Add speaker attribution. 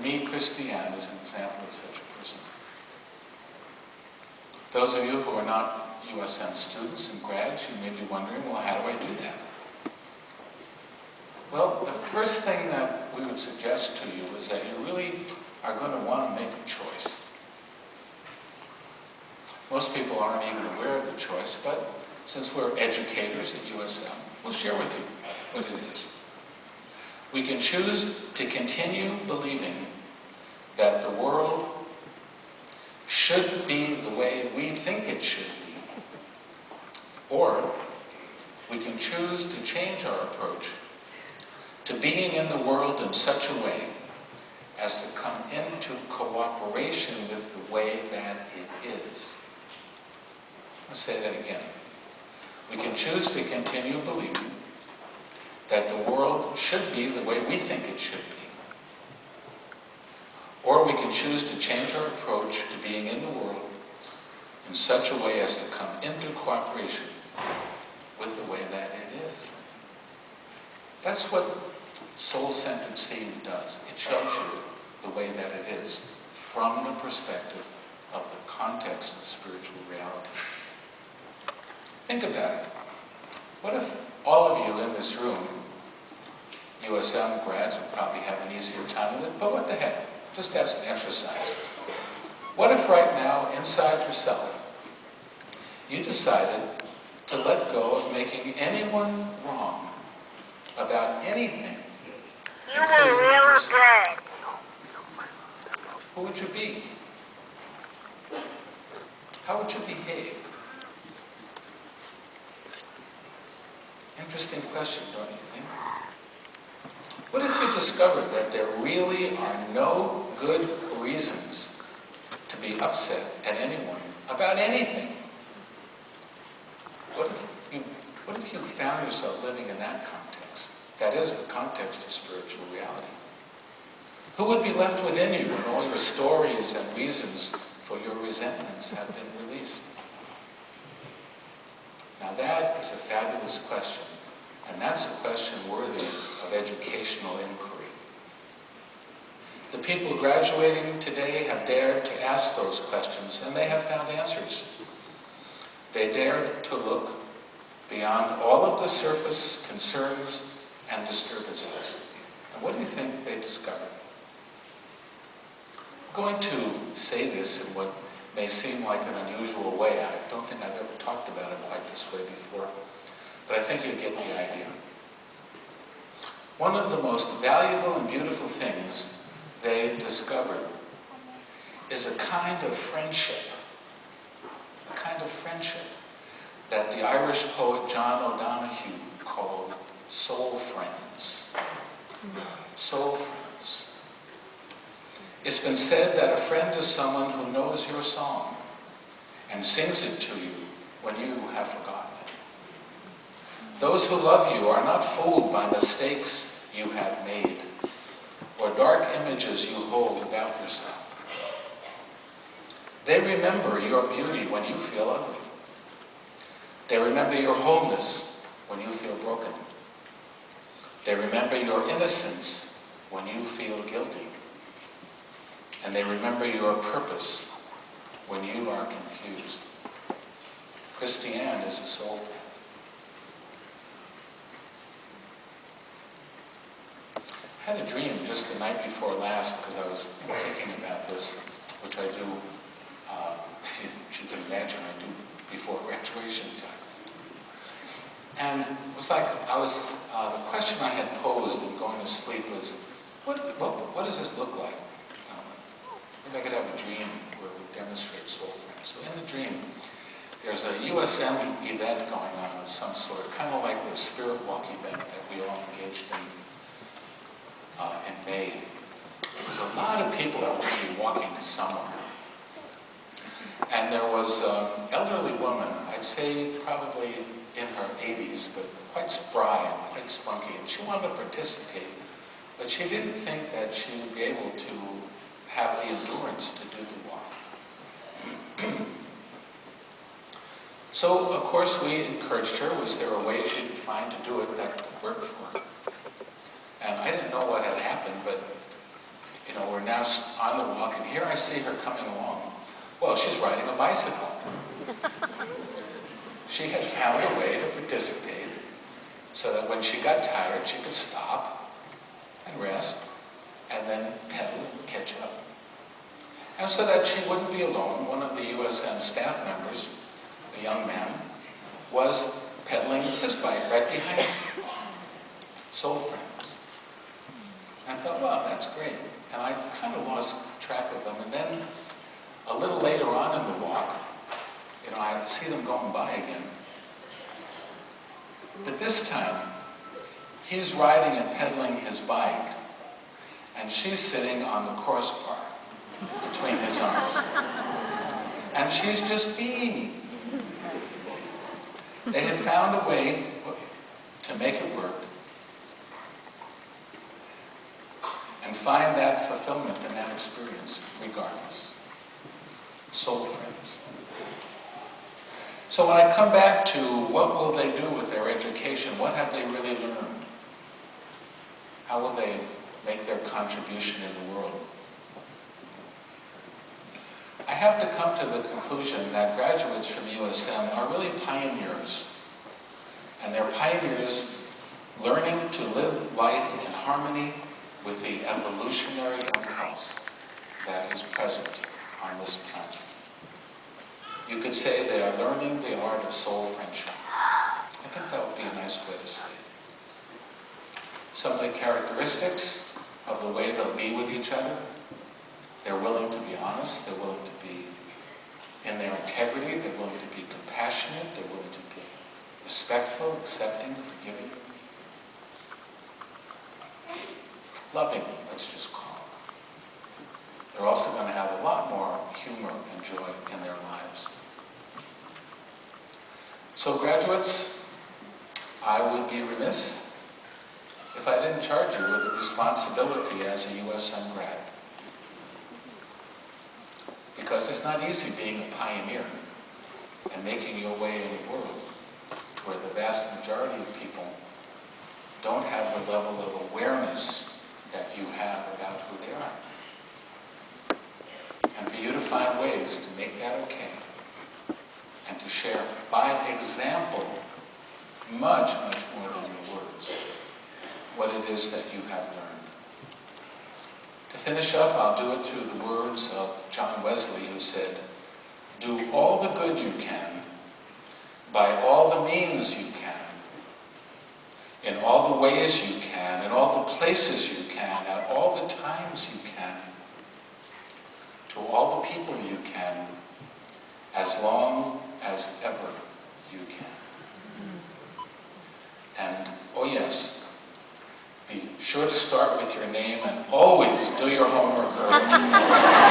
Speaker 1: me, Christiane is an example of such a person. Those of you who are not USM students and grads, you may be wondering, well, how do I do that? Well, the first thing that we would suggest to you is that you really are going to want to make a choice. Most people aren't even aware of the choice, but since we're educators at USM, we'll share with you what it is. We can choose to continue believing that the world should be the way we think it should be. Or we can choose to change our approach to being in the world in such a way as to come into cooperation with the way that it is. Let's say that again. We can choose to continue believing that the world should be the way we think it should be. Or we can choose to change our approach to being in the world in such a way as to come into cooperation with the way that it is. That's what soul-centered seeing does. It shows you the way that it is from the perspective of the context of spiritual reality. Think about it. What if all of you in this room, USM grads, would probably have an easier time with it, but what the heck? Just as an exercise. What if right now, inside yourself, you decided to let go of making anyone wrong about anything? You were really good. Who would you be? How would you behave? Interesting question, don't you think? What if you discovered that there really are no good reasons to be upset at anyone about anything? What if you found yourself living in that context? That is the context of spiritual reality. Who would be left within you when all your stories and reasons for your resentments have been released? Now that is a fabulous question, and that's a question worthy of educational inquiry. The people graduating today have dared to ask those questions, and they have found answers. They dared to look beyond all of the surface concerns and disturbances. And what do you think they discovered? I'm going to say this in what may seem like an unusual way. I don't think I've ever talked about it quite this way before, but I think you get the idea. One of the most valuable and beautiful things they discovered is a kind of friendship, that the Irish poet John O'Donoghue called soul friends. Soul friends. It's been said that a friend is someone who knows your song and sings it to you when you have forgotten it. Those who love you are not fooled by mistakes you have made or dark images you hold about yourself. They remember your beauty when you feel ugly. They remember your wholeness when you feel broken. They remember your innocence when you feel guilty. And they remember your purpose when you are confused. Christiane is a soul friend. I had a dream just the night before last, because I was thinking about this, which I do, as you can imagine, I do before graduation time. And it was like the question I had posed in going to sleep was, what does this look like? Maybe I could have a dream where we demonstrate soul friends. So in the dream, there's a USM event going on of some sort, kind of like the Spirit Walk event that we all engaged in May. There's a lot of people that were going to be walking somewhere. And there was an elderly woman, I'd say probably in her 80s, but quite spry and quite spunky, and she wanted to participate, but she didn't think that she would be able to have the endurance to do the walk. So, of course, we encouraged her. Was there a way she could find to do it that could work for her? And I didn't know what had happened, but, we're we're now on the walk, and here I see her coming along. Well, she's riding a bicycle. She had found a way to participate so that when she got tired, she could stop and rest, and then pedal and catch up. And so that she wouldn't be alone, one of the USM staff members, a young man, was pedaling his bike right behind her. Soul friends. And I thought, well, that's great. And I kind of lost track of them. And then a little later on in the walk, I see them going by again. But this time, he's riding and pedaling his bike, and she's sitting on the crossbar between his arms. And she's just beaming. They had found a way to make it work and find that fulfillment in that experience, regardless. Soul friends. So when I come back to what will they do with their education, what have they really learned? How will they make their contribution in the world? I have to come to the conclusion that graduates from USM are really pioneers. And they're pioneers learning to live life in harmony with the evolutionary impulse that is present on this planet. You could say they are learning the art of soul friendship. I think that would be a nice way to say it. Some of the characteristics of the way they'll be with each other: they're willing to be honest, they're willing to be in their integrity, they're willing to be compassionate, they're willing to be respectful, accepting, forgiving. Loving, let's just call it. They're also going to have a lot more humor and joy in their lives. So graduates, I would be remiss if I didn't charge you with the responsibility as a USM grad. Because it's not easy being a pioneer and making your way in a world where the vast majority of people don't have the level of awareness that you have about who they are. And for you to find ways to make that okay and to share by example much, much more than your words what it is that you have learned. To finish up, I'll do it through the words of John Wesley, who said, "Do all the good you can, by all the means you can, in all the ways you can, in all the places you can, at all the times you can, to all the people you can, as long as ever you can." And, oh yes, be sure to start with your name and always do your homework early.